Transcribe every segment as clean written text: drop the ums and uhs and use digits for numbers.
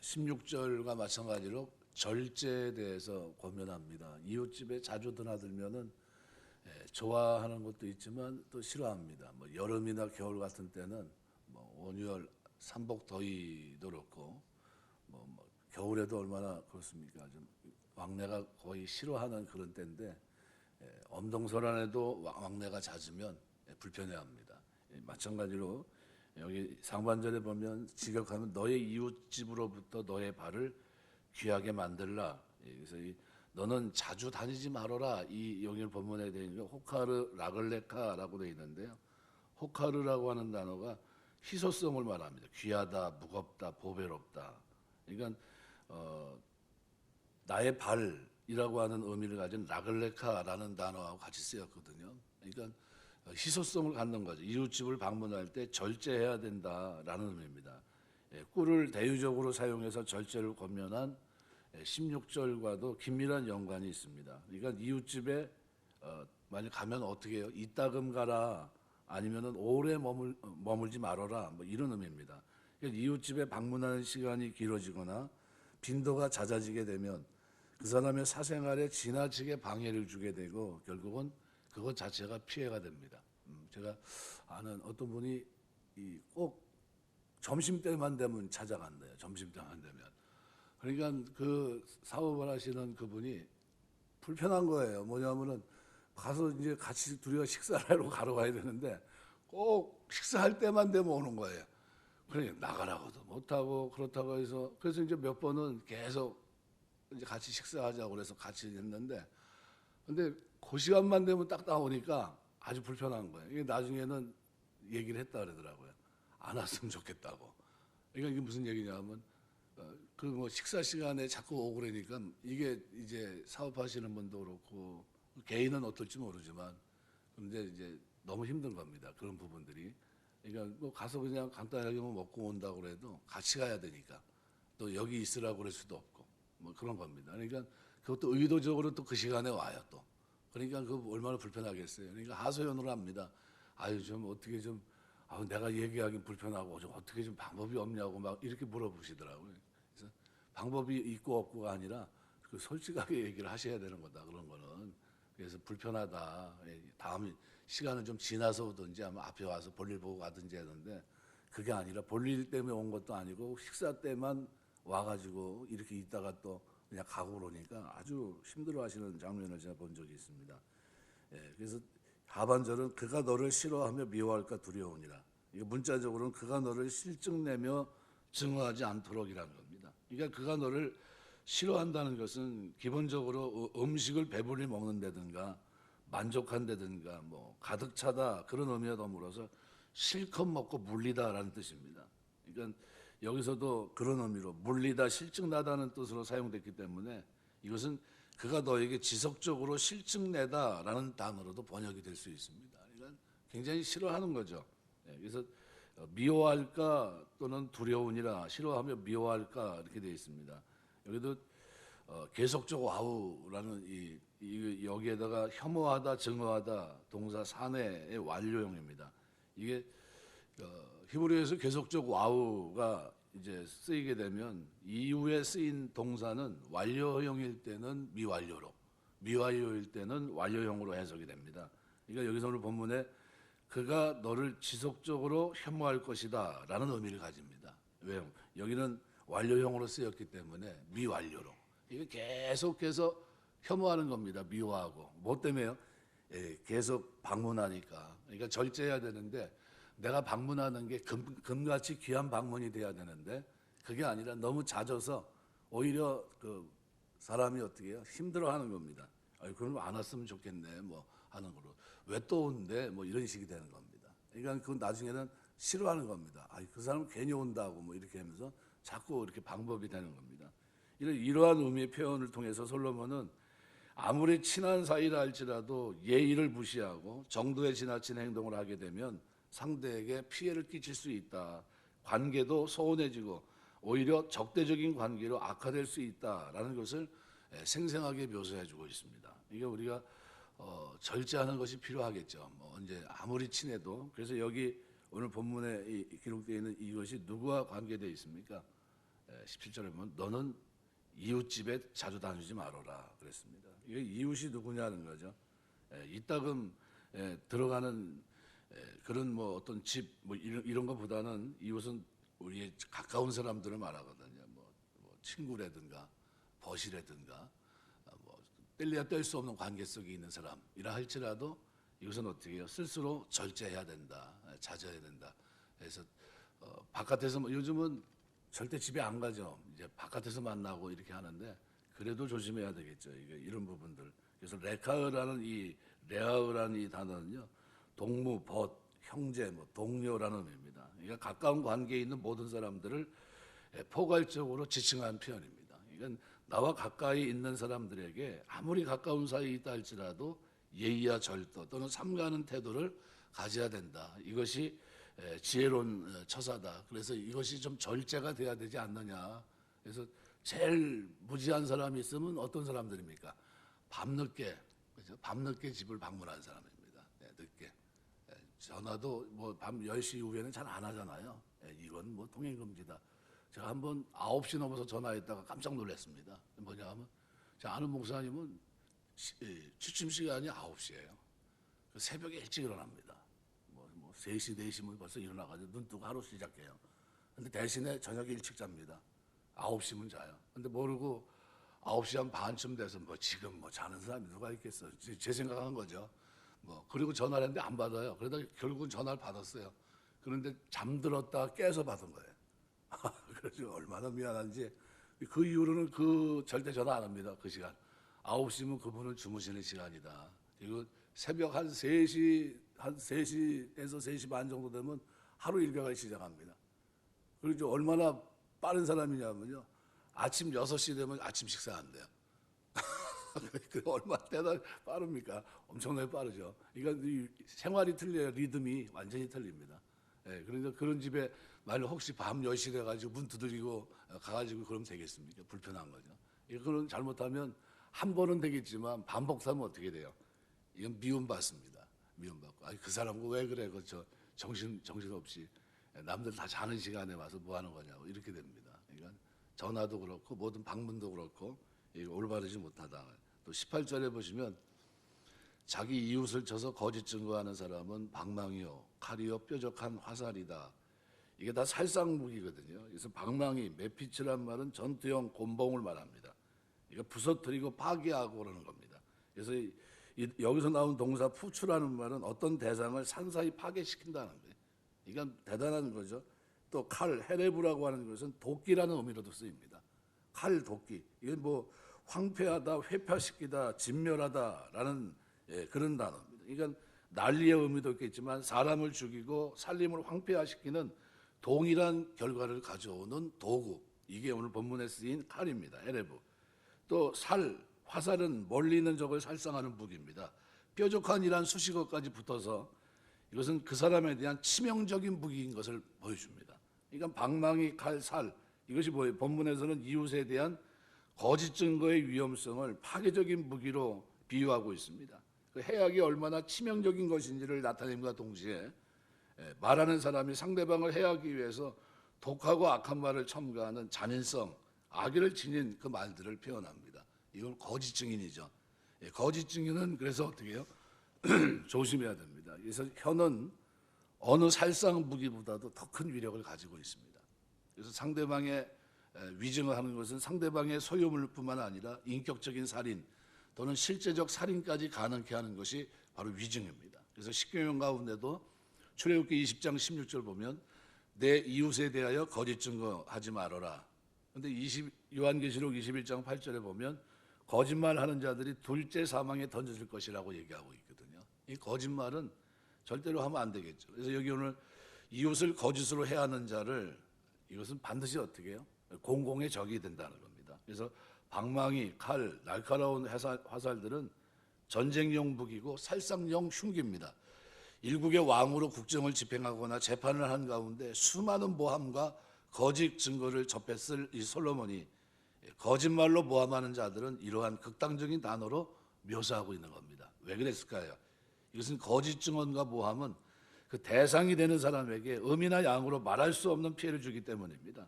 16절과 마찬가지로 절제에 대해서 권면합니다. 이웃집에 자주 드나들면은 좋아하는 것도 있지만 또 싫어합니다. 뭐 여름이나 겨울 같은 때는 뭐 온유월 삼복 더위도 그렇고 뭐 겨울에도 얼마나 그렇습니까? 좀 왕래가 거의 싫어하는 그런 때인데 엄동설안에도 왕래가 잦으면 불편해합니다. 마찬가지로 여기 상반절에 보면 직역하면 너의 이웃집으로부터 너의 발을 귀하게 만들라. 그래서 너는 자주 다니지 말아라. 이 여기 본문에 되어 있는 호카르 라글레카라고 되어 있는데요. 호카르라고 하는 단어가 희소성을 말합니다. 귀하다, 무겁다, 보배롭다. 그러니까 나의 발이라고 하는 의미를 가진 라글레카라는 단어하고 같이 쓰였거든요. 그러니까 희소성을 갖는 거죠. 이웃집을 방문할 때 절제해야 된다라는 의미입니다. 꿀을 대유적으로 사용해서 절제를 권면한 16절과도 긴밀한 연관이 있습니다. 그러니까 이웃집에 만약 가면 어떻게 해요? 이따금 가라 아니면은 오래 머물지 말아라 뭐 이런 의미입니다. 그러니까 이웃집에 방문하는 시간이 길어지거나 빈도가 잦아지게 되면 그 사람의 사생활에 지나치게 방해를 주게 되고 결국은 그것 자체가 피해가 됩니다. 제가 아는 어떤 분이 꼭 점심 때만 되면 찾아간대요. 점심 때만 되면. 그러니까 그 사업을 하시는 그분이 불편한 거예요. 뭐냐면은 가서 이제 같이 둘이가 식사를 하러 가러 가야 되는데 꼭 식사할 때만 되면 오는 거예요. 그러니까 나가라고도 못하고 그렇다고 해서 그래서 이제 몇 번은 계속 이제 같이 식사하자고 그래서 같이 했는데 근데 그 시간만 되면 딱 나오니까 아주 불편한 거예요. 이게 나중에는 얘기를 했다 그러더라고요. 안 왔으면 좋겠다고. 그러니까 이게 무슨 얘기냐면 그 뭐 식사 시간에 자꾸 오고 그러니까 이게 이제 사업하시는 분도 그렇고 개인은 어떨지 모르지만 근데 이제 너무 힘든 겁니다. 그런 부분들이. 그러니까 뭐 가서 그냥 간단하게 뭐 먹고 온다고 그래도 같이 가야 되니까 또 여기 있으라고 그럴 수도 없고 뭐 그런 겁니다. 그러니까 그것도 의도적으로 또 그 시간에 와요 또. 그러니까 그 얼마나 불편하겠어요. 그러니까 하소연을 합니다. 아유 좀 어떻게 좀 내가 얘기하기 불편하고 좀 어떻게 좀 방법이 없냐고 막 이렇게 물어보시더라고요. 그래서 방법이 있고 없고가 아니라 그 솔직하게 얘기를 하셔야 되는 거다 그런 거는. 그래서 불편하다. 다음 시간은 좀 지나서 오든지 아마 앞에 와서 볼일 보고 가든지 하는데 그게 아니라 볼일 때문에 온 것도 아니고 식사 때만 와가지고 이렇게 있다가 또 그냥 가고 그러니까 아주 힘들어하시는 장면을 제가 본 적이 있습니다. 그래서 하반절은 그가 너를 싫어하며 미워할까 두려우니라. 이게 문자적으로는 그가 너를 실증내며 증오하지 않도록이라는 겁니다. 그러니까 그가 너를 싫어한다는 것은 기본적으로 음식을 배불리 먹는다든가 만족한다든가 뭐 가득 차다 그런 의미와 더불어서 실컷 먹고 물리다라는 뜻입니다. 그러니까 여기서도 그런 의미로 물리다 실증나다는 뜻으로 사용됐기 때문에 이것은 그가 너에게 지속적으로 실증내다라는 단어로도 번역이 될 수 있습니다. 그러니까 굉장히 싫어하는 거죠. 그래서 미워할까 또는 두려우니라 싫어하며 미워할까 이렇게 되어 있습니다. 여기도 계속적 와우라는 여기에다가 혐오하다, 증오하다 동사 사내의 완료형입니다. 이게 히브리어에서 계속적 와우가 이제 쓰이게 되면 이후에 쓰인 동사는 완료형일 때는 미완료로, 미완료일 때는 완료형으로 해석이 됩니다. 그러니까 여기서 오늘 본문에 그가 너를 지속적으로 혐오할 것이다라는 의미를 가집니다. 왜요? 여기는 완료형으로 쓰였기 때문에 미완료로. 이게 계속해서 혐오하는 겁니다. 미워하고. 뭐 때문에요? 계속 방문하니까. 그러니까 절제해야 되는데 내가 방문하는 게 금같이 귀한 방문이 돼야 되는데 그게 아니라 너무 잦아서 오히려 그 사람이 어떻게 해요? 힘들어하는 겁니다. 그럼 안 왔으면 좋겠네 뭐 하는 거로 왜 또 온대 뭐 이런 식이 되는 겁니다. 그러니까 그건 나중에는 싫어하는 겁니다. 그 사람은 괜히 온다고 뭐 이렇게 하면서 자꾸 이렇게 방법이 되는 겁니다. 이러한 의미의 표현을 통해서 솔로몬은 아무리 친한 사이라 할지라도 예의를 무시하고 정도에 지나친 행동을 하게 되면 상대에게 피해를 끼칠 수 있다. 관계도 소원해지고 오히려 적대적인 관계로 악화될 수 있다라는 것을 생생하게 묘사해주고 있습니다. 이게 우리가 절제하는 것이 필요하겠죠. 뭐 언제 아무리 친해도. 그래서 여기 오늘 본문에 기록되어 있는 이것이 누구와 관계되어 있습니까? 17절에 보면 너는 이웃집에 자주 다니지 말아라 그랬습니다. 이게 이웃이 누구냐는 거죠. 이따금 들어가는 그런 뭐 어떤 집 뭐 이런 것보다는 이웃은 우리의 가까운 사람들을 말하거든요. 뭐 친구라든가 벗이라든가 뭐 뗄래야 뗄 수 없는 관계 속에 있는 사람이라 할지라도 이것은 어떻게 해요? 스스로 절제해야 된다, 자제해야 된다. 그래서 바깥에서 요즘은 절대 집에 안 가죠. 이제 바깥에서 만나고 이렇게 하는데 그래도 조심해야 되겠죠. 이런 부분들. 그래서 레아흐라는 이 단어는요, 동무, 벗, 형제, 뭐 동료라는 의미입니다. 그러니까 가까운 관계에 있는 모든 사람들을 포괄적으로 지칭한 표현입니다. 이건 나와 가까이 있는 사람들에게 아무리 가까운 사이에 있다 할지라도 예의와 절도 또는 삼가하는 태도를 가져야 된다. 이것이 지혜로운 처사다. 그래서 이것이 좀 절제가 돼야 되지 않느냐. 그래서 제일 무지한 사람이 있으면 어떤 사람들입니까? 밤늦게, 그죠? 밤늦게 집을 방문한 사람입니다. 늦게. 전화도 뭐 밤 10시 이후에는 잘 안 하잖아요. 이건 뭐 통행금지다. 제가 한번 9시 넘어서 전화했다가 깜짝 놀랐습니다. 뭐냐 하면 제 아는 목사님은 취침 시간이 9시예요. 새벽에 일찍 일어납니다. 뭐 3시, 4시면 벌써 일어나가지고 눈 뜨고 하루 시작해요. 근데 대신에 저녁에 일찍 잡니다. 9시면 자요. 근데 모르고 9시 한 반쯤 돼서 뭐 지금 뭐 자는 사람이 누가 있겠어. 제 생각한 거죠. 뭐 그리고 전화를 했는데 안 받아요. 그러다 결국은 전화를 받았어요. 그런데 잠들었다가 깨서 받은 거예요. 그래서 얼마나 미안한지 그 이후로는 절대 전화 안 합니다. 그 시간. 9시면 그분은 주무시는 시간이다. 그리고 새벽 한 3시에서 3시 반 정도 되면 하루 일과가 시작합니다. 그리고 이제 얼마나 빠른 사람이냐면요. 아침 6시 되면 아침 식사 안 돼요. 그 얼마나 빠릅니까? 엄청나게 빠르죠. 그러니까 이 생활이 틀려요. 리듬이 완전히 틀립니다. 그러니까 그런 집에 만약 혹시 밤 10시 돼가지고 문 두드리고 가가지고 그러면 되겠습니까? 불편한 거죠. 이거는 잘못하면 한 번은 되겠지만 반복하면 어떻게 돼요? 이건 미움받습니다. 미움받고. 아니, 그 사람은 왜 그래? 정신없이 남들 다 자는 시간에 와서 뭐 하는 거냐고 이렇게 됩니다. 그러니까 전화도 그렇고 모든 방문도 그렇고 이거 올바르지 못하다. 또 18절에 보시면 자기 이웃을 쳐서 거짓 증거하는 사람은 방망이요 칼이요 뾰족한 화살이다. 이게 다 살상무기거든요. 그래서 방망이, 메피츠란 말은 전투용 곤봉을 말합니다. 이거 부서뜨리고 파괴하고 그러는 겁니다. 그래서 여기서 나온 동사 푸추라는 말은 어떤 대상을 산사히 파괴시킨다는 거예요. 이건 대단한 거죠. 또 칼, 헤레브라고 하는 것은 도끼라는 의미로도 쓰입니다. 칼, 도끼. 이건 뭐 황폐하다, 회파시키다, 진멸하다라는 그런 단어입니다. 이건 난리의 의미도 있겠지만 사람을 죽이고 살림을 황폐화시키는 동일한 결과를 가져오는 도구. 이게 오늘 본문에 쓰인 칼입니다. 헤레브. 또 화살은 멀리 있는 적을 살상하는 무기입니다. 뾰족한 이란 수식어까지 붙어서 이것은 그 사람에 대한 치명적인 무기인 것을 보여줍니다. 그러니까 방망이, 칼, 살 이것이 뭐예요? 본문에서는 이웃에 대한 거짓 증거의 위험성을 파괴적인 무기로 비유하고 있습니다. 그 해악이 얼마나 치명적인 것인지를 나타냄과 동시에 말하는 사람이 상대방을 해하기 위해서 독하고 악한 말을 첨가하는 잔인성, 악의를 지닌 그 말들을 표현합니다. 이건 거짓 증인이죠. 거짓 증인은 그래서 어떻게 해요? 조심해야 됩니다. 그래서 혀는 어느 살상 무기보다도 더 큰 위력을 가지고 있습니다. 그래서 상대방의 위증을 하는 것은 상대방의 소유물뿐만 아니라 인격적인 살인 또는 실제적 살인까지 가능케 하는 것이 바로 위증입니다. 그래서 십계명 가운데도 출애굽기 20장 16절 보면 내 이웃에 대하여 거짓 증거하지 말아라. 그런데 요한계시록 21장 8절에 보면 거짓말하는 자들이 둘째 사망에 던져질 것이라고 얘기하고 있거든요. 이 거짓말은 절대로 하면 안 되겠죠. 그래서 여기 오늘 이웃을 거짓으로 해하는 자를 이것은 반드시 어떻게 해요? 공공의 적이 된다는 겁니다. 그래서 방망이, 칼, 날카로운 화살들은 전쟁용 무기고 살상용 흉기입니다. 일국의 왕으로 국정을 집행하거나 재판을 한 가운데 수많은 모함과 거짓 증거를 접했을 이 솔로몬이 거짓말로 모함하는 자들은 이러한 극단적인 단어로 묘사하고 있는 겁니다. 왜 그랬을까요? 이것은 거짓 증언과 모함은 그 대상이 되는 사람에게 음이나 양으로 말할 수 없는 피해를 주기 때문입니다.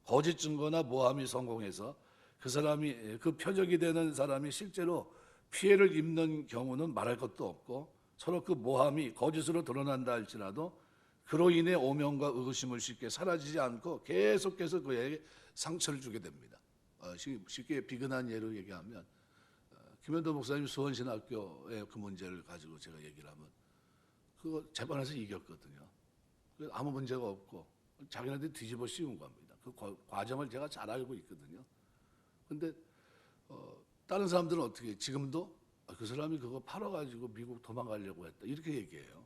거짓 증거나 모함이 성공해서 그 사람이 그 표적이 되는 사람이 실제로 피해를 입는 경우는 말할 것도 없고 서로 그 모함이 거짓으로 드러난다 할지라도 그로 인해 오명과 의구심을 쉽게 사라지지 않고 계속해서 그에게 상처를 주게 됩니다. 쉽게 비근한 예로 얘기하면 김현도 목사님 수원신학교의 그 문제를 가지고 제가 얘기를 하면 그거 재판에서 이겼거든요. 아무 문제가 없고 자기네들이 뒤집어 씌운 겁니다. 그 과정을 제가 잘 알고 있거든요. 근데 다른 사람들은 어떻게 지금도 그 사람이 그거 팔아가지고 미국 도망가려고 했다 이렇게 얘기해요.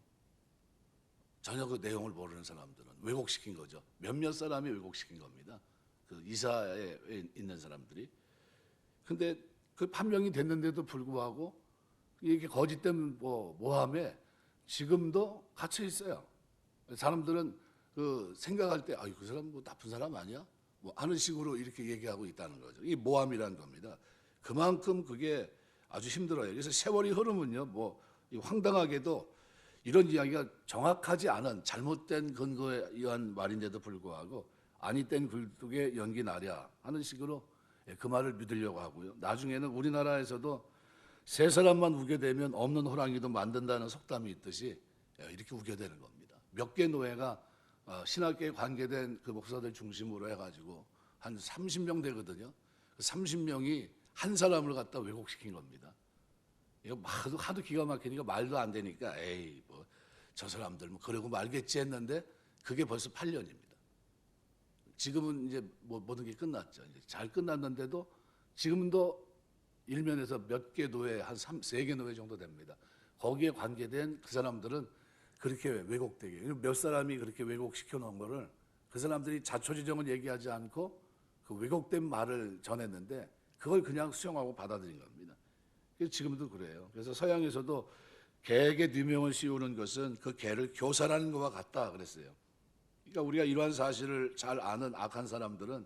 전혀 그 내용을 모르는 사람들은 왜곡시킨 거죠. 몇몇 사람이 왜곡시킨 겁니다. 그 이사에 있는 사람들이. 근데 그 판명이 됐는데도 불구하고 이게 거짓된 모함에 지금도 갇혀 있어요. 사람들은 그 생각할 때 그 사람 뭐 나쁜 사람 아니야? 뭐 하는 식으로 이렇게 얘기하고 있다는 거죠. 이 모함이라는 겁니다. 그만큼 그게 아주 힘들어요. 그래서 세월이 흐르면요, 황당하게도 이런 이야기가 정확하지 않은 잘못된 근거에 의한 말인데도 불구하고 아니 땐 굴뚝에 연기 나랴 하는 식으로 그 말을 믿으려고 하고요. 나중에는 우리나라에서도 세 사람만 우게 되면 없는 호랑이도 만든다는 속담이 있듯이 이렇게 우게 되는 겁니다. 몇 개 노예가 신학계에 관계된 그 목사들 중심으로 해가지고 한 30명 되거든요. 그 30명이 한 사람을 갖다 왜곡시킨 겁니다. 이거 하도 기가 막히니까 말도 안 되니까 에이 뭐 저 사람들 뭐 그러고 말겠지 했는데 그게 벌써 8년입니다. 지금은 이제 모든 게 끝났죠. 이제 잘 끝났는데도 지금도 일면에서 몇 개 노예 한 3개 노예 정도 됩니다. 거기에 관계된 그 사람들은 그렇게 왜곡되게 몇 사람이 그렇게 왜곡시켜 놓은 거를 그 사람들이 자초지종을 얘기하지 않고 그 왜곡된 말을 전했는데 그걸 그냥 수용하고 받아들인 겁니다. 그래서 지금도 그래요. 그래서 서양에서도 개에게 뉘명을 씌우는 것은 그 개를 교살하는 것과 같다 그랬어요. 그러니까 우리가 이러한 사실을 잘 아는 악한 사람들은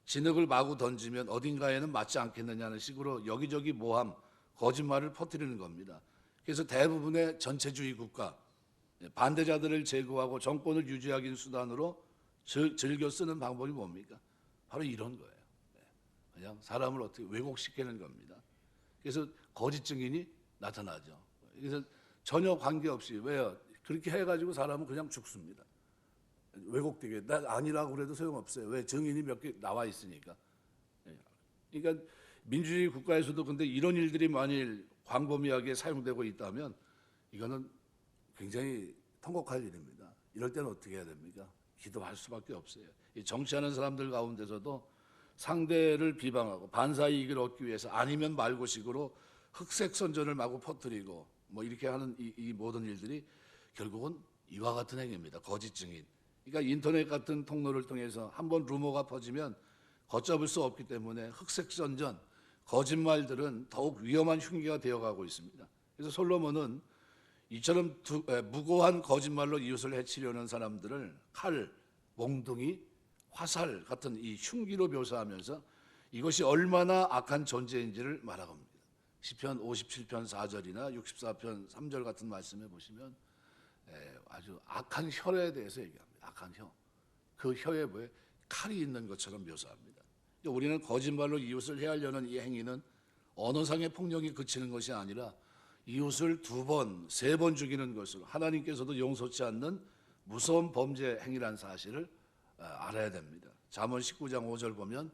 진흙을 마구 던지면 어딘가에는 맞지 않겠느냐는 식으로 여기저기 모함, 거짓말을 퍼뜨리는 겁니다. 그래서 대부분의 전체주의 국가, 반대자들을 제거하고 정권을 유지하기 수단으로 즐겨 쓰는 방법이 뭡니까? 바로 이런 거예요. 그냥 사람을 어떻게 왜곡시키는 겁니다. 그래서 거짓 증인이 나타나죠. 그래서 전혀 관계없이 왜요? 그렇게 해가지고 사람은 그냥 죽습니다. 왜곡되게 나 아니라고 그래도 소용없어요. 왜? 증인이 몇 개 나와 있으니까. 그러니까 민주주의 국가에서도 근데 이런 일들이 만일 광범위하게 사용되고 있다면 이거는 굉장히 통곡할 일입니다. 이럴 때는 어떻게 해야 됩니까? 기도할 수밖에 없어요. 이 정치하는 사람들 가운데서도 상대를 비방하고 반사이익을 얻기 위해서 아니면 말고 식으로 흑색 선전을 마구 퍼뜨리고 뭐 이렇게 하는 이 모든 일들이 결국은 이와 같은 행위입니다. 거짓 증인. 그러니까 인터넷 같은 통로를 통해서 한번 루머가 퍼지면 걷잡을 수 없기 때문에 흑색 선전, 거짓말들은 더욱 위험한 흉기가 되어가고 있습니다. 그래서 솔로몬은 이처럼 무고한 거짓말로 이웃을 해치려는 사람들을 칼, 몽둥이, 화살 같은 이 흉기로 묘사하면서 이것이 얼마나 악한 존재인지를 말합니다. 시편 57편 4절이나 64편 3절 같은 말씀에 보시면 아주 악한 혀에 대해서 얘기합니다. 악한 혀. 그 혀에 칼이 있는 것처럼 묘사합니다. 우리는 거짓말로 이웃을 해하려는 이 행위는 언어상의 폭력이 그치는 것이 아니라 이웃을 2번, 3번 죽이는 것으로 하나님께서도 용서치 않는 무서운 범죄 행위라는 사실을 알아야 됩니다. 잠언 19장 5절 보면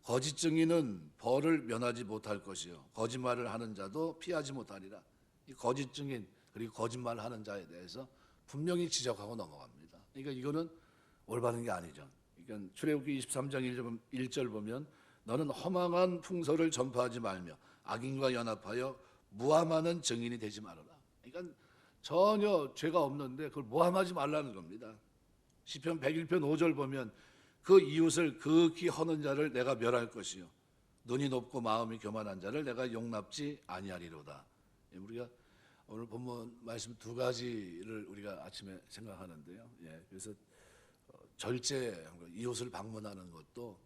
거짓 증인은 벌을 면하지 못할 것이요 거짓말을 하는 자도 피하지 못하리라. 이 거짓 증인 그리고 거짓말을 하는 자에 대해서 분명히 지적하고 넘어갑니다. 그러니까 이거는 올바른 게 아니죠. 그러니까 출애굽기 23장 1절 보면 너는 허망한 풍설을 전파하지 말며 악인과 연합하여 무함하는 증인이 되지 말아라. 그러니까 전혀 죄가 없는데 그걸 모함하지 말라는 겁니다. 시편 101편 5절 보면 그 이웃을 극히 허는 자를 내가 멸할 것이요 눈이 높고 마음이 교만한 자를 내가 용납지 아니하리로다. 우리가 오늘 본문 말씀 2가지를 우리가 아침에 생각하는데요. 그래서 절제 이웃을 방문하는 것도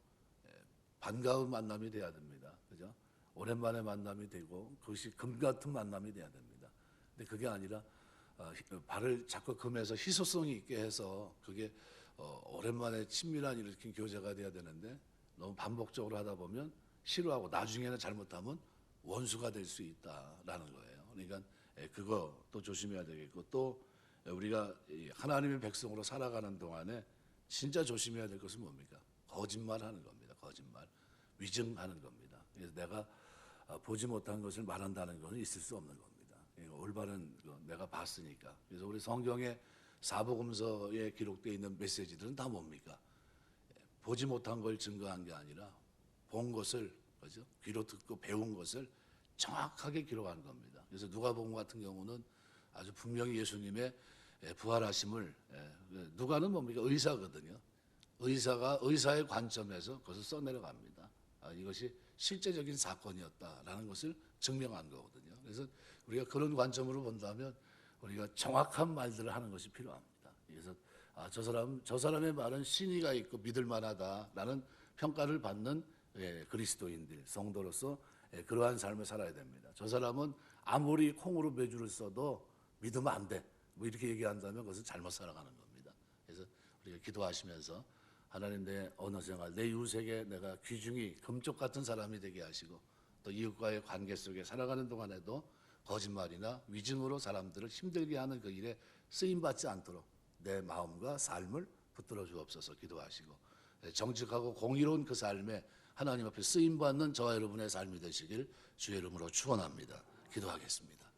반가운 만남이 돼야 됩니다. 그죠? 오랜만에 만남이 되고 그것이 금 같은 만남이 돼야 됩니다. 근데 그게 아니라 발을 자꾸 금해서 희소성이 있게 해서 그게 오랜만에 친밀한 일으킨 교제가 돼야 되는데 너무 반복적으로 하다 보면 싫어하고 나중에는 잘못하면 원수가 될 수 있다라는 거예요. 그러니까 그거 또 조심해야 되겠고 또 우리가 이 하나님의 백성으로 살아가는 동안에 진짜 조심해야 될 것은 뭡니까? 거짓말하는 겁니다. 거짓말, 위증하는 겁니다. 그래서 내가 보지 못한 것을 말한다는 것은 있을 수 없는 겁니다. 올바른 내가 봤으니까. 그래서 우리 성경의 사복음서에 기록되어 있는 메시지들은 다 뭡니까? 보지 못한 걸 증거한 게 아니라 본 것을, 그죠? 귀로 듣고 배운 것을 정확하게 기록한 겁니다. 그래서 누가복음 같은 경우는 아주 분명히 예수님의 부활하심을, 누가는 뭡니까? 의사거든요. 의사가 의사의 관점에서 그것을 써내려갑니다. 이것이 실제적인 사건이었다라는 것을 증명한 거거든요. 그래서 우리가 그런 관점으로 본다면 우리가 정확한 말들을 하는 것이 필요합니다. 그래서 저 사람의 말은 신의가 있고 믿을 만하다라는 평가를 받는 그리스도인들, 성도로서 그러한 삶을 살아야 됩니다. 저 사람은 아무리 콩으로 메주를 써도 믿으면 안 돼. 뭐 이렇게 얘기한다면 그것은 잘못 살아가는 겁니다. 그래서 우리가 기도하시면서 하나님 내 언어 생활, 내 이웃에게 내가 귀중히 금쪽 같은 사람이 되게 하시고 또 이웃과의 관계 속에 살아가는 동안에도 거짓말이나 위증으로 사람들을 힘들게 하는 그 일에 쓰임받지 않도록 내 마음과 삶을 붙들어 주옵소서 기도하시고 정직하고 공의로운 그 삶에 하나님 앞에 쓰임받는 저와 여러분의 삶이 되시길 주의 이름으로 축원합니다. 기도하겠습니다.